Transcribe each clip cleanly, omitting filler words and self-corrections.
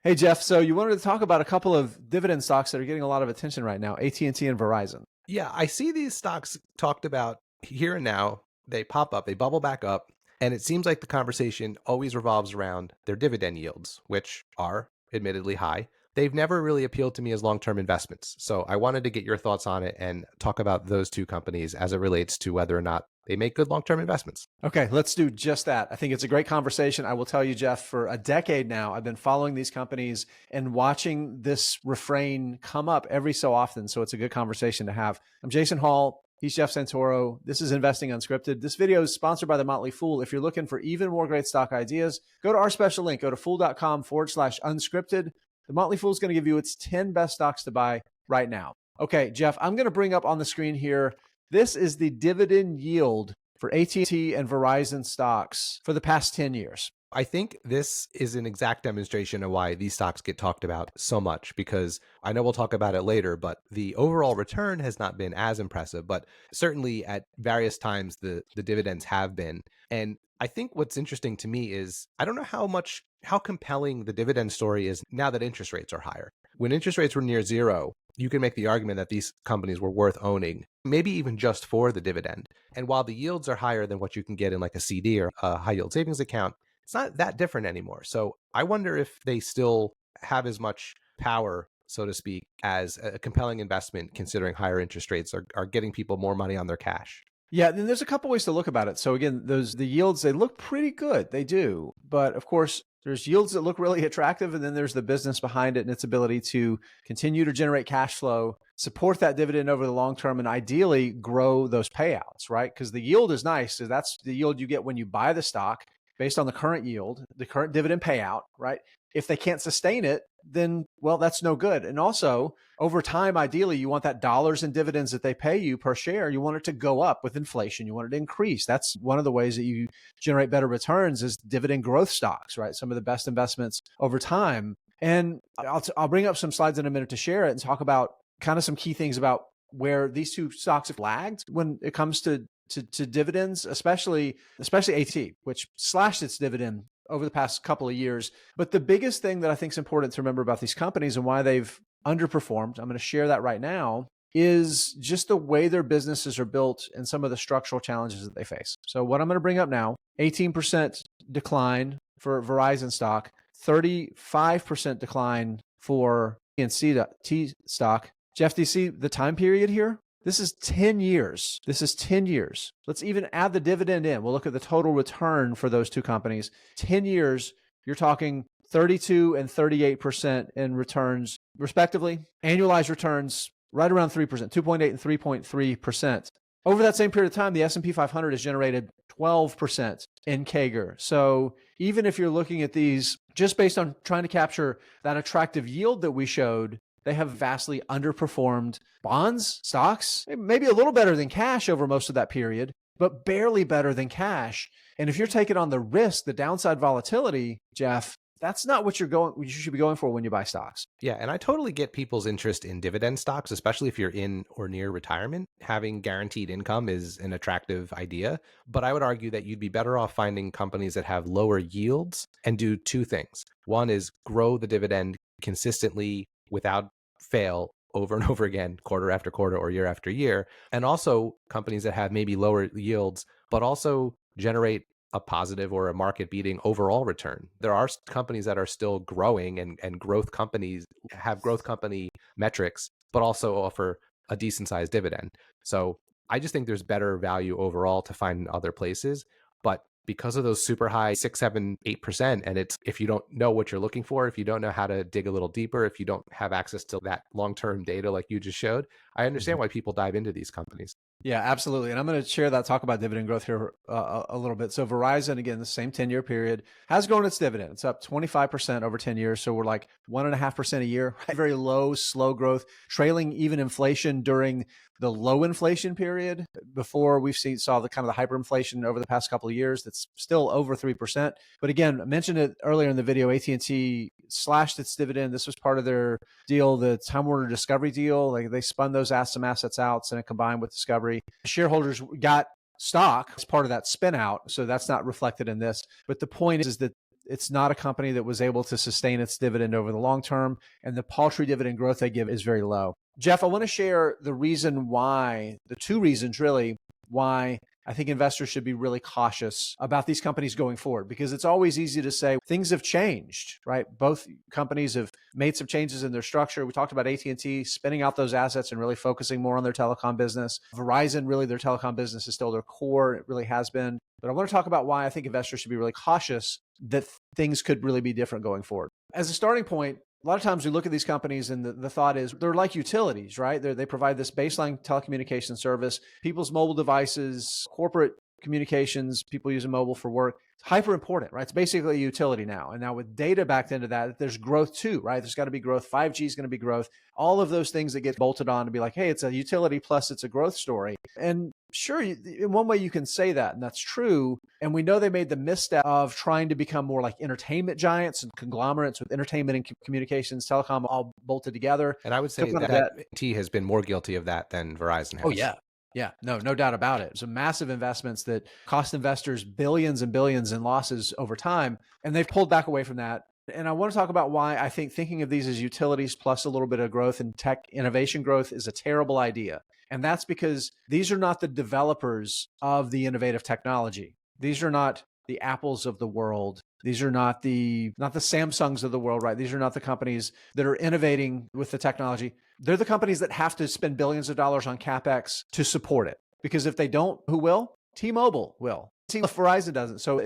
Hey, Jeff. So you wanted to talk about a couple of dividend stocks that are getting a lot of attention right now, AT&T and Verizon. Yeah, I see these stocks talked about here and now. They pop up, they bubble back up, and it seems like the conversation always revolves around their dividend yields, which are admittedly high. They've never really appealed to me as long-term investments. So I wanted to get your thoughts on it and talk about those two companies as it relates to whether or not they make good long-term investments. Okay, let's do just that. I think it's a great conversation. I will tell you, Jeff, for a decade now, I've been following these companies and watching this refrain come up every so often. So it's a good conversation to have. I'm Jason Hall. He's Jeff Santoro. This is Investing Unscripted. This video is sponsored by The Motley Fool. If you're looking for even more great stock ideas, go to our special link. Go to fool.com/unscripted. The Motley Fool is going to give you its 10 best stocks to buy right now. Okay, Jeff, I'm going to bring up on the screen here. This is the dividend yield for AT&T and Verizon stocks for the past 10 years. I think this is an exact demonstration of why these stocks get talked about so much, because I know we'll talk about it later, but the overall return has not been as impressive, but certainly at various times the dividends have been. And I think what's interesting to me is I don't know how compelling the dividend story is now that interest rates are higher. When interest rates were near zero, you can make the argument that these companies were worth owning, maybe even just for the dividend. And while the yields are higher than what you can get in like a CD or a high yield savings account, it's not that different anymore. So I wonder if they still have as much power, so to speak, as a compelling investment, considering higher interest rates are getting people more money on their cash. Yeah, then there's a couple ways to look about it. So again, the yields, they look pretty good. They do. But of course, there's yields that look really attractive, and then there's the business behind it and its ability to continue to generate cash flow, support that dividend over the long term, and ideally grow those payouts, right? Because the yield is nice. So that's the yield you get when you buy the stock based on the current yield, the current dividend payout, right? If they can't sustain it, then, well, that's no good. And also, over time, ideally, you want that dollars in dividends that they pay you per share, you want it to go up with inflation. You want it to increase. That's one of the ways that you generate better returns is dividend growth stocks, right? Some of the best investments over time. And I'll bring up some slides in a minute to share it and talk about kind of some key things about where these two stocks have lagged when it comes to dividends, especially AT, which slashed its dividend over the past couple of years. But the biggest thing that I think is important to remember about these companies and why they've underperformed, I'm going to share that right now, is just the way their businesses are built and some of the structural challenges that they face. So what I'm going to bring up now, 18% decline for Verizon stock, 35% decline for AT&T stock. Jeff, do you see the time period here? This is 10 years. This is 10 years. Let's even add the dividend in. We'll look at the total return for those two companies. 10 years, you're talking 32 and 38% in returns, respectively. Annualized returns right around 3%, 2.8 and 3.3%. Over that same period of time, the S&P 500 has generated 12% in CAGR. So even if you're looking at these just based on trying to capture that attractive yield that we showed, they have vastly underperformed bonds, stocks, maybe a little better than cash over most of that period, but barely better than cash. And if you're taking on the risk, the downside volatility, Jeff, that's not what you should be going for when you buy stocks. Yeah, and I totally get people's interest in dividend stocks, especially if you're in or near retirement. Having guaranteed income is an attractive idea, but I would argue that you'd be better off finding companies that have lower yields and do two things. One is grow the dividend consistently without fail over and over again, quarter after quarter or year after year. And also companies that have maybe lower yields, but also generate a positive or a market beating overall return. There are companies that are still growing and growth companies have growth company metrics, but also offer a decent sized dividend. So I just think there's better value overall to find in other places. But because of those super high 6, 7, 8%, and it's if you don't know what you're looking for, if you don't know how to dig a little deeper, if you don't have access to that long-term data like you just showed, I understand why people dive into these companies. Yeah, absolutely. And I'm going to share that, talk about dividend growth here a little bit. So Verizon, again, the same 10-year period, has grown its dividend. It's up 25% over 10 years. So we're like 1.5% a year, right? Very low, slow growth, trailing even inflation during the low inflation period before saw the kind of the hyperinflation over the past couple of years. That's still over 3%. But again, I mentioned it earlier in the video, AT&T slashed its dividend. This was part of their deal, the Time Warner Discovery deal. Like they spun some assets out and it combined with Discovery. Shareholders got stock as part of that spin out. So that's not reflected in this. But the point is that It's not a company that was able to sustain its dividend over the long term, and the paltry dividend growth they give is very low. Jeff, I want to share the reason why, the two reasons really, why I think investors should be really cautious about these companies going forward, because it's always easy to say things have changed, right? Both companies have made some changes in their structure. We talked about AT&T spinning out those assets and really focusing more on their telecom business. Verizon, really their telecom business is still their core. It really has been. But I want to talk about why I think investors should be really cautious that things could really be different going forward. As a starting point, a lot of times we look at these companies and the thought is they're like utilities, right? They provide this baseline telecommunication service, people's mobile devices, corporate communications, people using mobile for work. It's hyper important, right? It's basically a utility now. And now with data backed into that, there's growth too, right? There's got to be growth. 5G is going to be growth. All of those things that get bolted on to be like, hey, it's a utility plus it's a growth story. And sure, in one way you can say that, and that's true. And we know they made the misstep of trying to become more like entertainment giants and conglomerates with entertainment and communications, telecom all bolted together. And I would say that AT&T has been more guilty of that than Verizon has. Oh, yeah. Yeah, no doubt about it. Some massive investments that cost investors billions and billions in losses over time, and they've pulled back away from that. And I want to talk about why I think thinking of these as utilities plus a little bit of growth and tech innovation growth is a terrible idea. And that's because these are not the developers of the innovative technology. These are not the Apples of the world. These are not the Samsungs of the world, right? These are not the companies that are innovating with the technology. They're the companies that have to spend billions of dollars on CapEx to support it. Because if they don't, who will? T-Mobile will. Verizon doesn't. So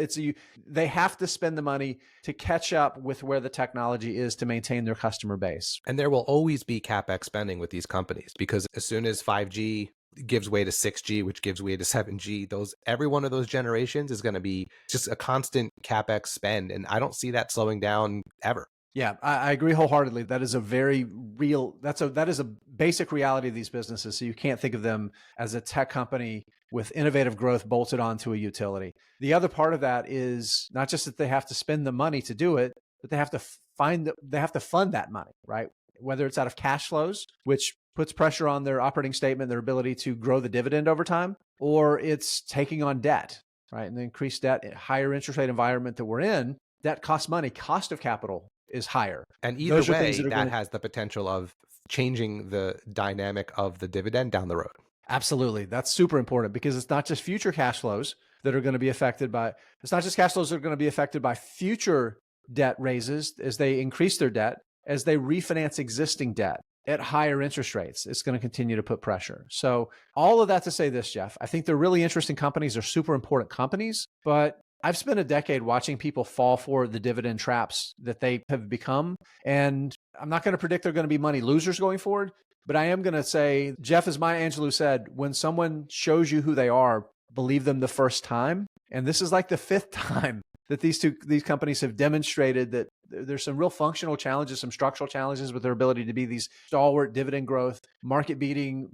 they have to spend the money to catch up with where the technology is to maintain their customer base. And there will always be CapEx spending with these companies, because as soon as 5G gives way to 6G, which gives way to 7G, every one of those generations is going to be just a constant CapEx spend. And I don't see that slowing down ever. Yeah, I agree wholeheartedly. That is a very real, that is a basic reality of these businesses. So you can't think of them as a tech company with innovative growth bolted onto a utility. The other part of that is not just that they have to spend the money to do it, but they have to fund that money, right? Whether it's out of cash flows, which puts pressure on their operating statement, their ability to grow the dividend over time, or it's taking on debt, right? And the increased debt, higher interest rate environment that we're in, debt costs money, cost of capital is higher. And either way, that has the potential of changing the dynamic of the dividend down the road. Absolutely. That's super important, because it's not just future cash flows that are going to be affected by, it's not just cash flows that are going to be affected by future debt raises as they increase their debt, as they refinance existing debt at higher interest rates. It's going to continue to put pressure. So all of that to say this, Jeff, I think they're really interesting companies. They're super important companies, but I've spent a decade watching people fall for the dividend traps that they have become. And I'm not going to predict they're going to be money losers going forward, but I am going to say, Jeff, as Maya Angelou said, when someone shows you who they are, believe them the first time. And this is like the fifth time that these companies have demonstrated that there's some real functional challenges, some structural challenges with their ability to be these stalwart dividend growth, market beating,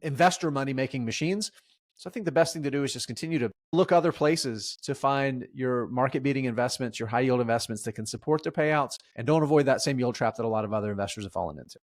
investor money making machines. So I think the best thing to do is just continue to look other places to find your market beating investments, your high yield investments that can support their payouts, and don't avoid that same yield trap that a lot of other investors have fallen into.